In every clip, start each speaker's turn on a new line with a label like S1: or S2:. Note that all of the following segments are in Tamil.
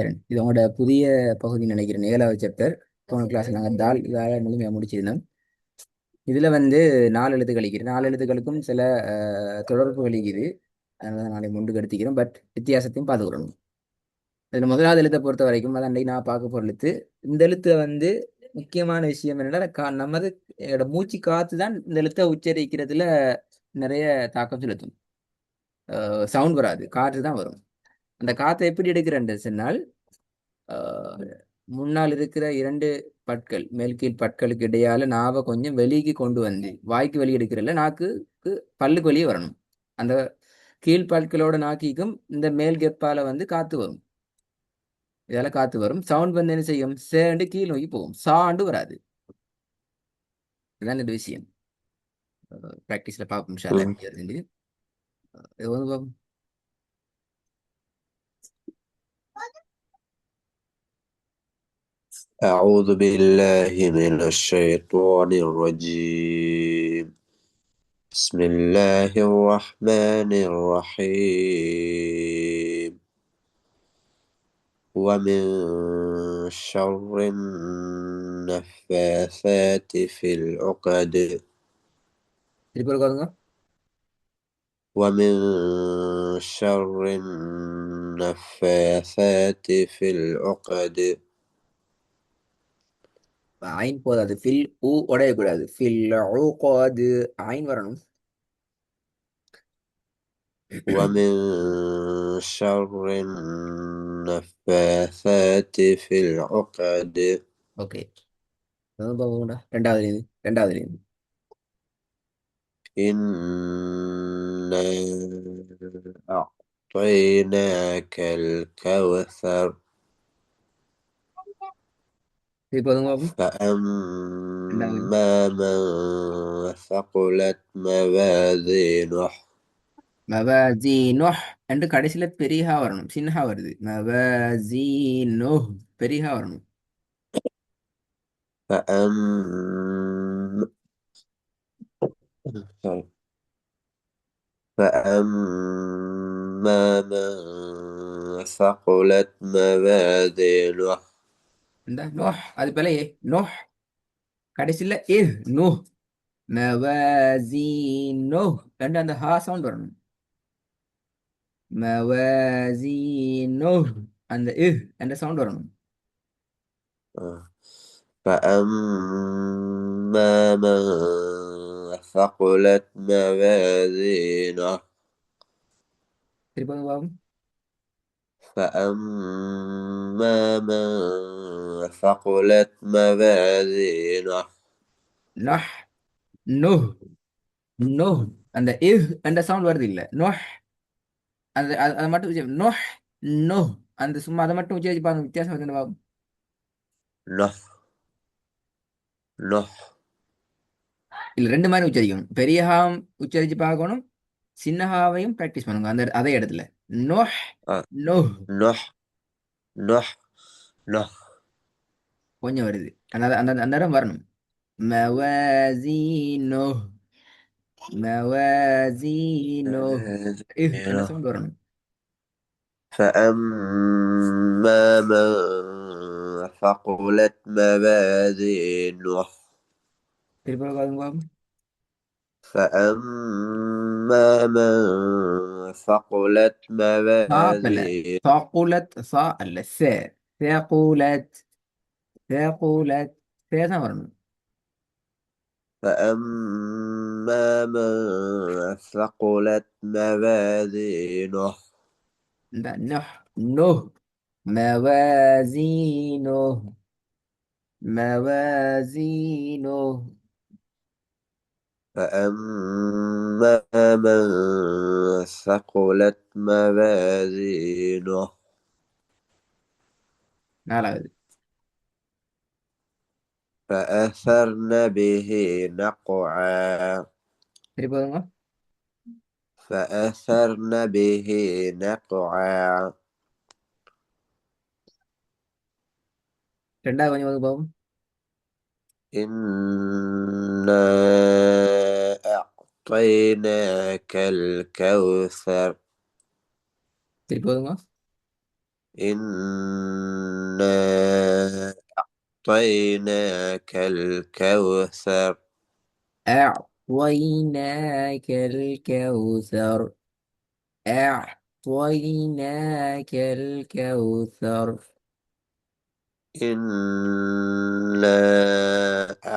S1: இது உங்களோட புதிய பகுதி நினைக்கிறேன், 7வது சாப்டர். போன கிளாஸ் நாங்கள் இதால முழுமையாக முடிச்சிருந்தோம். இதுல வந்து 4 எழுத்து கழிக்கிறது, 4 எழுத்துக்களுக்கும் சில தொடர்பு கழிக்குது. அதனால நாளை முண்டு எடுத்துக்கிறோம், பட் வித்தியாசத்தையும் பார்த்துக்கிறோம். இதுல முதலாவது எழுத்தை பொறுத்த வரைக்கும், அதான் அன்னைக்கு நான் பார்க்க போற எழுத்து. இந்த எழுத்து வந்து முக்கியமான விஷயம் என்னன்னா, நமது மூச்சு காத்து தான் இந்த எழுத்தை உச்சரிக்கிறதுல நிறைய தாக்கம் செலுத்தும். சவுண்ட் வராது, காற்று தான் வரும். அந்த காத்தை எப்படி எடுக்கிறேன்னு சொன்னால், ஆஹ், முன்னால் இருக்கிற 2 பற்கள், மேல் கீழ் பற்களுக்கு இடையால நாவை கொஞ்சம் வெளியே கொண்டு வந்து வாய்க்கு வெளியே எடுக்கிறல்ல, நாக்குக்கு பல்லுக்கு வெளியே வரணும். அந்த கீழ் பற்களோட நாக்கிக்கும் இந்த மேல் கெப்பால வந்து காத்து வரும். இதால காத்து வரும். சவுண்ட் வந்து என்ன செய்யும், சேண்டு கீழ் நோக்கி போகும், சாண்டு வராது. இதுதான் இந்த விஷயம். ப்ராக்டிஸ்ல பார்ப்போம் இன்ஷா அல்லாஹ்.
S2: مم.
S1: எப்படி வருதுன்னு. இது வந்து பார்ப்போம்.
S2: أعوذ بالله من الشيطان الرجيم. بسم الله الرحمن الرحيم. ومن شر النفاثات في العقد.
S1: திருப்பி ஒரு பாருங்க.
S2: ومن شر النفاثات في العقد.
S1: ஐன் போதாது, ஃபில் ஊ உடையக்கூடாது. ஃபில் ஊகாது ஐன் வரணும்.
S2: ومن شر النفاثات في العقد.
S1: ஓகே, பார்ப்போம்டா. ரெண்டாவதுலேருந்து.
S2: إنا أعطيناك الكوثر.
S1: திருப்பி வந்து பார்ப்போம். ரெண்டாவது
S2: فأما من ثقلت موازينه.
S1: மவஜீனோஹ் என்று கடைசியில பெரியஹா வரணும், சின்னஹா வருது. மவஜீனோஹ் பெரியஹா வரணும்.
S2: فأما فأما من ثقلت موازينه.
S1: இந்த நோஹ் அது போல நோஹ் கடைசியில நோஹ். மவஜீனோஹ் ரெண்டு அந்த ஹா சவுண்ட் வரணும். மவஜீனோஹ் அந்த என்ற சவுண்ட் வரணும்.
S2: فأما من ثقلت موازينه.
S1: திருப்பி வந்து பார்ப்போம்.
S2: فأما من ثقلت موازينه.
S1: நொஹ் நோஹ் நோஹ் அந்த என்ற சவுண்ட் வருது இல்ல, நொஹ். அந்த அதை மட்டும் நொஹ் நோஹ் அந்த சும்மா அதை மட்டும் உச்சரிச்சு பாருங்க, வித்தியாசம் வருதுன்னு பார்ப்போம்.
S2: نه نه.
S1: இல்ல, ரெண்டு மாதிரி உச்சரிக்கணும். பெரிய ஹாம் உச்சரிச்சு பார்க்கணும், சின்ன ஹாவையும் ப்ராக்டிஸ் பண்ணுங்க அந்த அதே இடத்துல. நோஹ் நோஹ்
S2: نه نه نه.
S1: கொஞ்சம் வருது, அந்த அந்த அந்த இடம் வரணும். மவசீனோ மவசீனோ அந்த
S2: موازينه.
S1: சவுண்ட் வரணும்.
S2: فأما من ثقلت موازينه.
S1: திருப்பி பாருங்க.
S2: فأما من ثقلت
S1: ثاقلت
S2: موازينه.
S1: ثاقلت ثا அல்ல ச. ثاقلت ثاقلت தான் வரணும்.
S2: فأما من ثقلت موازينه.
S1: இந்த நஹ் நோஹ் موازينه موازينه.
S2: فأما من ثقلت موازينه.
S1: நாலாவது
S2: فأثرن به نقعا.
S1: திருப்பி பாருங்க.
S2: فأثرن به نقعا.
S1: ரெண்டாவது கொஞ்சம் வந்து பாப்போம்.
S2: إنا أعطيناك الكوثر.
S1: திருப்பி பாருங்க.
S2: إنا أعطيناك الكوثر.
S1: أعطيناك الكوثر. أعطيناك الكوثر.
S2: إنا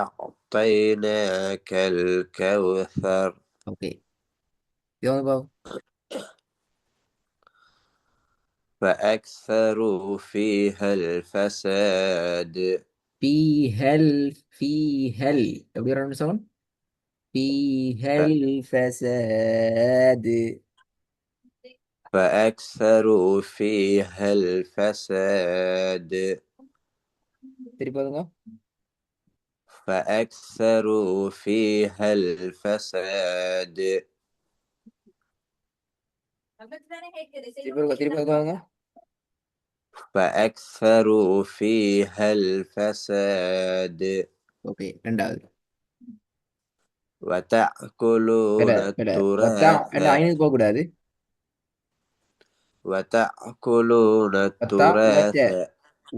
S2: أعطيناك الكوثر.
S1: أوكي، يلا بابا.
S2: فأكثروا فيها الفساد.
S1: فيها எப்படி வரணும் சவுண்ட்؟ فيها الفساد.
S2: فأكثروا فيها الفساد.
S1: திருப்பி பாருங்க.
S2: فأكثروا فيها الفساد.
S1: திருப்பி பாருங்க.
S2: فأكثروا فيها الفساد.
S1: ஓகே, ரெண்டாவது.
S2: وتأكلون
S1: வத்தா
S2: التراث.
S1: என்ன ஐனுக்கு போக கூடாது.
S2: وتأكلون
S1: வத்தா
S2: التراث.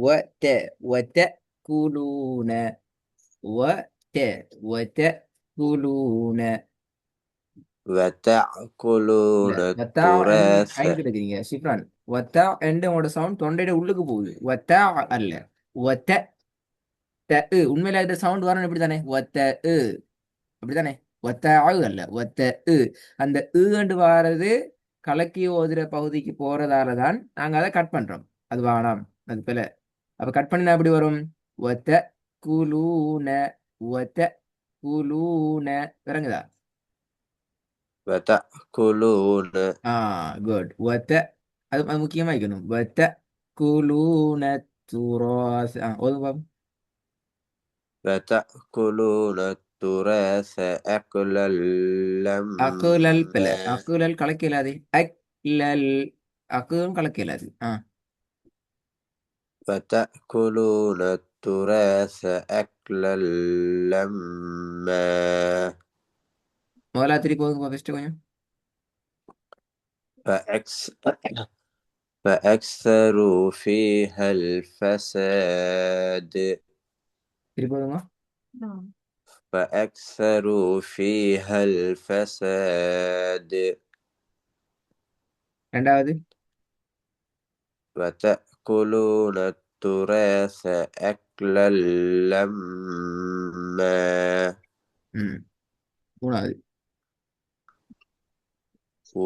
S1: وت وتأكلون وت وتأكلون. இல்ல,
S2: وتأكلون
S1: வத்தா என்று நீங்க
S2: التراث.
S1: ஐனுக்கு எடுக்கிறீங்க ஷிப்ரான். வத்தா என்று உங்களோட சவுண்ட் தொண்டையோட உள்ளுக்கு போகுது. வத்தா அல்ல, வத்த உண்மையில இந்த சவுண்ட் வரணும் இப்படி தானே? வத்த அப்படித்தானே? ஒத்த ஆகு அல்ல, ஒத்த உ. அந்த அண்டு வாரது கலக்கி ஓதுற பகுதிக்கு போறதால தான் நாங்க அதை கட் பண்றோம். அது வேணாம், அது பிள்ளை. அப்ப கட் பண்ணினா எப்படி வரும்? ஒத்த குலூன, ஒத்த குலூன. விளங்குதா?
S2: وتأكلون
S1: ஆ, குட். ஒத்த, அது முக்கியமா இருக்கணும். ஒத்த குலூன துராஸ். ஓதுங்க பாப்போம்.
S2: وتأكلون التراث أكلا
S1: அக்குலல் பிள்ளை.
S2: لما.
S1: அக்குலல் கலக்க இயலாது. அக்லல், அக்கும் கலக்க இயலாது.
S2: وتأكلون التراث أكلا لما.
S1: முதல்ல திருப்பி போதுங்க ஃபர்ஸ்ட் கொஞ்சம்.
S2: فأكس فأكثروا فيها الفساد.
S1: திருப்பி போதுங்க.
S2: فأكثروا فيها الفساد.
S1: ரெண்டாவது.
S2: وتأكلون التراث أكلا لما.
S1: ம், மூணாவது.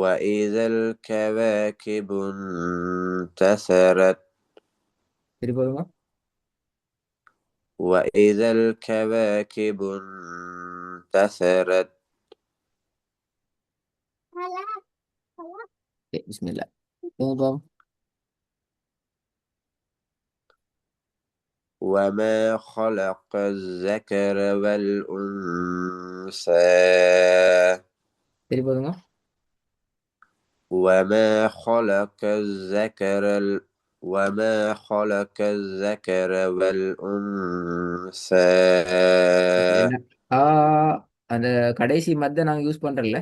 S2: وإذا الكواكب انتثرت.
S1: திருப்பி போதுங்க.
S2: وإذا الكواكب انتثرت.
S1: பிஸ்மில்லா. போதும்.
S2: وما خلق الذكر والأنثى.
S1: திருப்பி போதுங்க.
S2: وما خلق الذكر وما خلق الذكر والأنثى.
S1: Okay, என்ன? ஆ, அந்த கடைசி மத்த நாங்க யூஸ் பண்றோம்ல,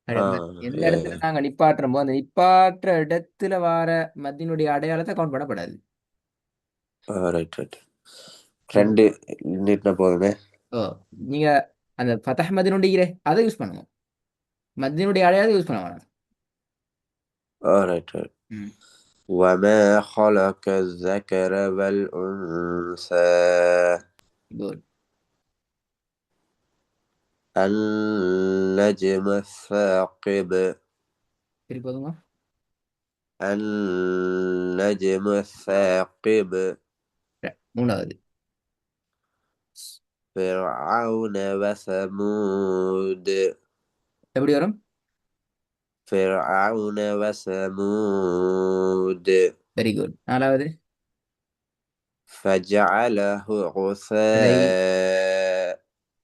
S1: எந்த இடத்துல
S2: Yeah.
S1: நாங்க நிப்பாட்டுறோமோ அந்த நிப்பாட்டுற இடத்துல வார மத்தினுடைய அடையாளத்தை கவுண்ட் பண்ணப்படாது.
S2: Right right. ரெண்டு நீட்னா போதுமே.
S1: ஓ, நீங்க அந்த ஃபதஹ் மதினுடைய அதை யூஸ் பண்ணுங்க, மத்தினுடைய அடையாளத்தை யூஸ் பண்ண வேணாம்.
S2: Right right.
S1: ம்,
S2: وما خلق الذكر والأنثى.
S1: குட்.
S2: النجم الثاقب.
S1: திருப்பி போதுங்க.
S2: النجم الثاقب.
S1: மூணாவது.
S2: فرعون وثمود.
S1: எப்படி வரும்?
S2: فرعون وثمود.
S1: Very good. நாலாவது.
S2: فجعله
S1: விலை,
S2: غثاء.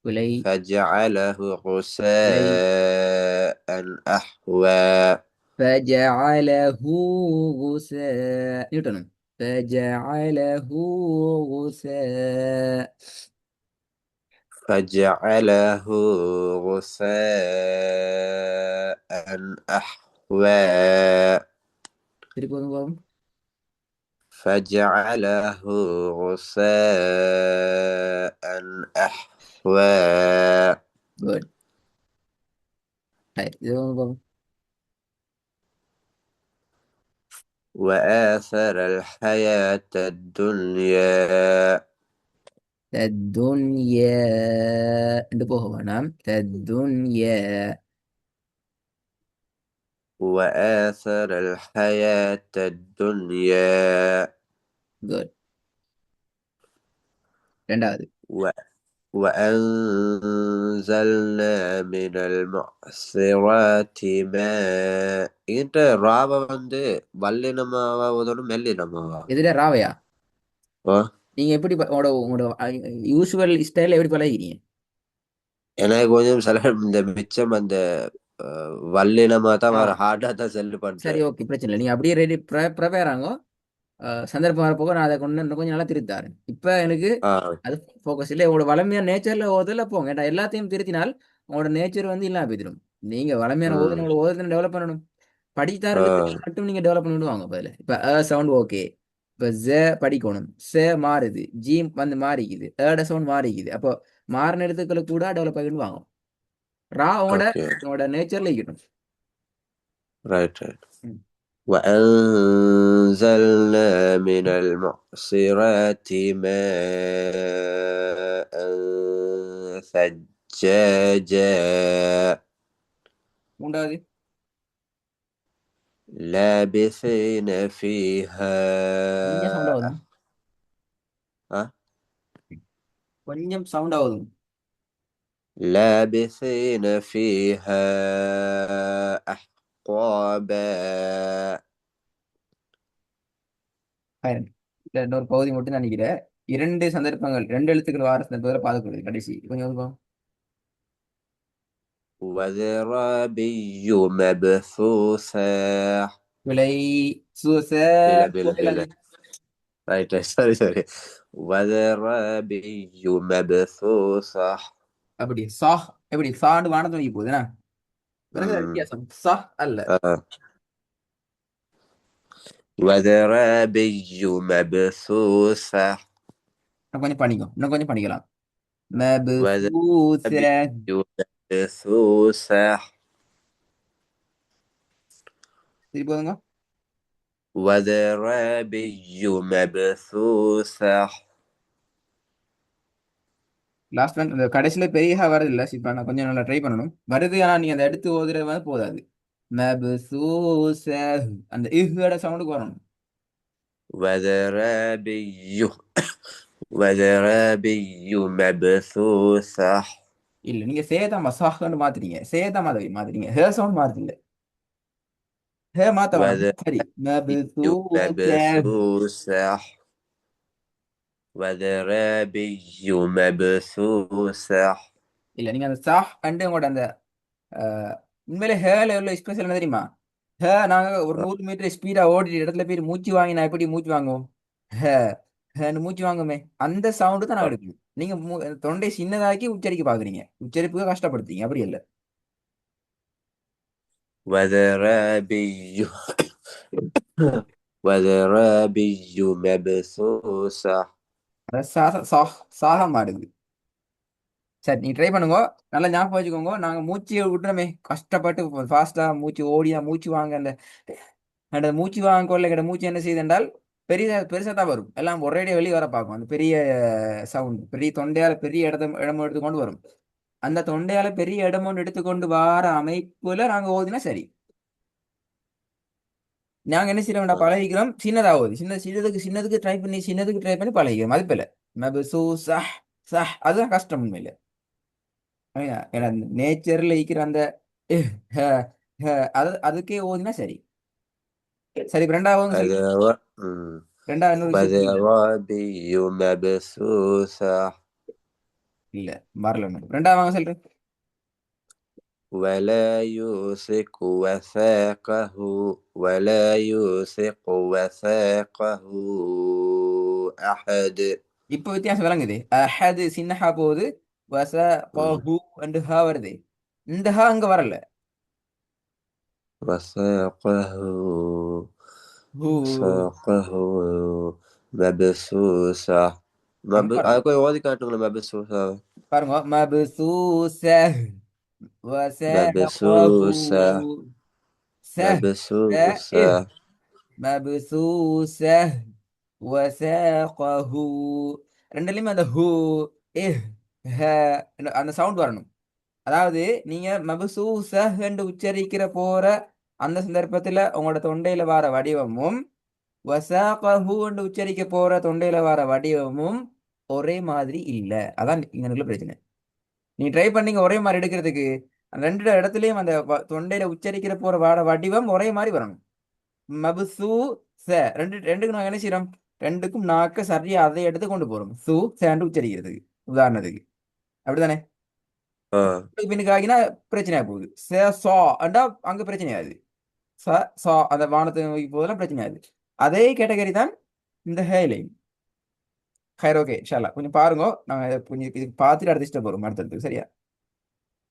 S1: விலை,
S2: فجعله
S1: விலை.
S2: غثاء أحوى.
S1: فجعله غثاء. நியூட்டனும். فجعله غثاء.
S2: فجعله غثاء أحوى.
S1: திருப்பி வந்து பாப்போம்.
S2: فجعله غثاء أحوى
S1: குட். ரைட், இது வந்து பாப்போம்.
S2: وآثر الحياة الدنيا
S1: தத்துன்யா என்று போக வேணாம். தத்துன்யா.
S2: وآثر الحياة الدنيا
S1: குட். ரெண்டாவது.
S2: و... وأنزلنا من المعصرات ماء إنت ராவ வந்து வல்லினமாவா ஓதணும் மெல்லினமாவா
S1: இதுல ராவையா?
S2: ஓ
S1: நீங்க எப்படி உங்களோட உங்களோட யூஸ்வல் ஸ்டைல எப்படி பழகிறீங்க?
S2: எனக்கு கொஞ்சம் சில இந்த மிச்சம் அந்த வல்லினமா தான்
S1: ஆ
S2: வர ஹார்டா தான் செல்லு
S1: சரி,
S2: பண்றேன்.
S1: ஓகே, பிரச்சனை இல்லை. நீங்க அப்படியே ரெடி ப்ரிப்பேர் ஆங்க. சந்தர்ப்பம் வரப்போக நான் அதை கொண்டு இன்னும் கொஞ்சம் நல்லா திருத்தாரு. இப்போ எனக்கு
S2: ஆ
S1: அது ஃபோக்கஸ் இல்லை. உங்களோட வளமையான நேச்சர்ல ஓதல போங்க. ஏன்டா எல்லாத்தையும் திருத்தினால் உங்களோட நேச்சர் வந்து இல்லாம போயிடும். நீங்க வளமையான ஓதுன
S2: ம்
S1: உங்களோட ஓதுன டெவலப் பண்ணணும். படித்தார்
S2: ஆ
S1: எழுத்துக்களை மட்டும் நீங்க டெவலப் பண்ணிட்டு வாங்க பதில். இப்போ சவுண்ட் ஓகே. இப்போ படிக்கணும். மாறுது. ஜி வந்து மாறிக்குது. சவுண்ட் மாறிக்குது. அப்போ மாறின எழுத்துக்களை கூட டெவலப் ஆகிட்டு வாங்க. உங்களோட
S2: ஓகே
S1: உங்களோட நேச்சர்ல இருக்கட்டும்.
S2: Right right.
S1: ம்.
S2: وأنزلنا من المعصرات ماء ثجاجا
S1: மூன்றாவது.
S2: لابثين فيها
S1: கொஞ்சம் சவுண்ட் ஆகுது.
S2: أه؟
S1: கொஞ்சம் சவுண்ட் ஆகுது.
S2: لابثين فيها أحقابا
S1: Fine. இல்ல, இன்னொரு பகுதி மட்டும் தான் நினைக்கிறேன். இரண்டு சந்தர்ப்பங்கள், ரெண்டு எழுத்துக்கள் வார சந்தர்ப்பத்தில் பார்க்கக்கூடாது. கடைசி கொஞ்சம் கொஞ்சம்.
S2: وزرابي مبثوثة
S1: விலை சூச
S2: بلا بلا
S1: போகலாது.
S2: بلا رايت رايت سوري سوري وزرابي مبثوثة
S1: அப்படி சாஹ் எப்படி சாண்டு வானத்தை நோக்கி போகுதுண்ணா. பிறகு
S2: أمم.
S1: வித்தியாசம் சாஹ் அல்ல.
S2: آه. وزرابي مبثوثة
S1: இன்னும் கொஞ்சம் பண்ணிக்கும், இன்னும் கொஞ்சம் பண்ணிக்கலாம்.
S2: وزرابي
S1: மபூச.
S2: مبثوثة
S1: திருப்பி போதுங்க.
S2: وزرابي مبثوثة
S1: லாஸ்ட் ஒன் இந்த கடைசியில பெரிய வரது இல்லை. இப்போ நான் கொஞ்சம் நல்லா ட்ரை பண்ணணும். வருது, ஆனால் நீ அந்த எடுத்து ஓதுறது வந்து போதாது. மபூச அந்த இஹோட சவுண்டுக்கு வரணும்.
S2: وزرابي وزرابي مبثوثة
S1: இல்ல, நீங்க சேதம் மசாகன்னு மாத்துறீங்க. சேதம் மாதவி மாத்துறீங்க. ஹே சவுண்ட் மாறுது இல்ல. ஹே மாத்த வேணாம்.
S2: وزرابي
S1: சரி. மபூச.
S2: مبثوثة وزرابي مبثوثة
S1: இல்ல, நீங்க அந்த சாஹ் அண்டு உங்களோட அந்த உண்மையிலே ஹேல உள்ள ஸ்பெஷல் என்ன தெரியுமா? ஹே நாங்க ஒரு 100 மீட்டர் ஸ்பீடா ஓடிட்டு இடத்துல போய் மூச்சு வாங்கினா எப்படி மூச்சு வாங்குவோம்? ஹே ஹேன்னு மூச்சு வாங்குமே. அந்த சவுண்டு தான் நாங்க எடுக்கணும். நீங்க தொண்டை சின்னதாக்கி உச்சரிக்க பாக்குறீங்க. உச்சரிப்புக்கு கஷ்டப்படுத்தீங்க. அப்படி இல்ல.
S2: وزرابي وزرابي مبثوثة
S1: அத சாக மாறுது. சரி, நீங்க ட்ரை பண்ணுங்க. நல்லா ஞாபகம் வச்சுக்கோங்க. நாங்க மூச்சு விட்டுறோமே கஷ்டப்பட்டு ஃபாஸ்டா மூச்சு ஓடியா மூச்சு வாங்க அந்த மூச்சு வாங்க கொள்ள கிட்ட மூச்சு என்ன செய்யுது என்றால் பெரிய பெருசா தான் வரும். எல்லாம் ஒரேடியா வெளியே வர பார்க்கும். அந்த பெரிய சவுண்ட் பெரிய தொண்டையால பெரிய இடமும் எடுத்துக்கொண்டு வரும். அந்த தொண்டையால பெரிய இடமும் எடுத்துக்கொண்டு வார அமைப்புல நாங்க ஓதினா சரி. நாங்க என்ன செய்யறோம்டா பழகிக்கிறோம். சின்னதா ஓதி சின்னதுக்கு ட்ரை பண்ணி பழகிக்கிறோம். அது போல மபசூ சஹ் சஹ் அதுதான் கஷ்டம் உண்மையில. ஏன்னா நேச்சர்ல இருக்கிற அந்த இஹ், ஹ, ஹ, அதுக்கே ஓதினா சரி. சரி, இப்ப ரெண்டாவது சொல்லு. ரெண்டாவது இன்னொரு விஷயம் சொல்லுங்க.
S2: وزرابي مبثوثة
S1: இல்ல, வரல இன்னும். ரெண்டாவது வாங்க சொல்றேன்.
S2: ولا يوثق وثاقه ولا يوثق وثاقه أحد
S1: இப்ப வித்தியாசம் விளங்குது. அஹது சின்னஹா போகுது. வச
S2: مم.
S1: ஹூ அண்டு ஹா வருது. இந்த ஹா அங்க வரல.
S2: وثاقه
S1: ஹூ.
S2: ساقه مبسوسة.
S1: அங்க பாருங்க,
S2: அதுக்கு ஓதி காட்டுங்களேன் مبسوسة.
S1: பாருங்க. மபுசூச வசகஹு.
S2: مبسوسة
S1: சஹ் ச இஹ்.
S2: مبسوسة.
S1: மபுசூச வசகஹு. ரெண்டுலயுமே அந்த ஹூ, இஹ், ஹ அந்த சவுண்ட் வரணும். அதாவது நீங்க மபுசூச என்று உச்சரிக்கிற போற அந்த சந்தர்ப்பத்துல உங்களோட தொண்டையில வர வடிவமும் வசாகஹு என்று உச்சரிக்க போற தொண்டையில வர வடிவமும் ஒரே மாதிரி இல்ல. அதான் இங்க உள்ள பிரச்சனை. நீங்க ட்ரை பண்ணீங்க ஒரே மாதிரி எடுக்கிறதுக்கு, அந்த ரெண்டு இடத்துலயும் அந்த தொண்டையில உச்சரிக்கிற போற வடிவம் ஒரே மாதிரி வரணும். மபுசூ ச ரெண்டுக்கும் நாங்க என்ன செய்யறோம்? ரெண்டுக்கும் நாக்க சரியா அதை எடுத்து கொண்டு போறோம். சு சேண்டு உச்சரிக்கிறதுக்கு உதாரணத்துக்கு. அப்படிதானே?
S2: ஆ.
S1: பின்னுக்கு ஆகினா பிரச்சனையா போகுது. ச சா அண்டா அங்க பிரச்சனையாது. ச சா அந்த வானத்தை நோக்கி போதெல்லாம் பிரச்சனையாது. அதே கேட்டகரி தான் இந்த ஹேலைன். ஹைர், ஓகே ஷாலா கொஞ்சம் பாருங்க. நாங்க கொஞ்சம் இது பார்த்துட்டு அடுத்த ஸ்டெப் வரும் அடுத்தது. சரியா?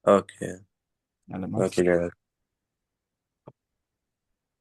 S2: ஓகே.
S1: நல்ல
S2: ஓகே.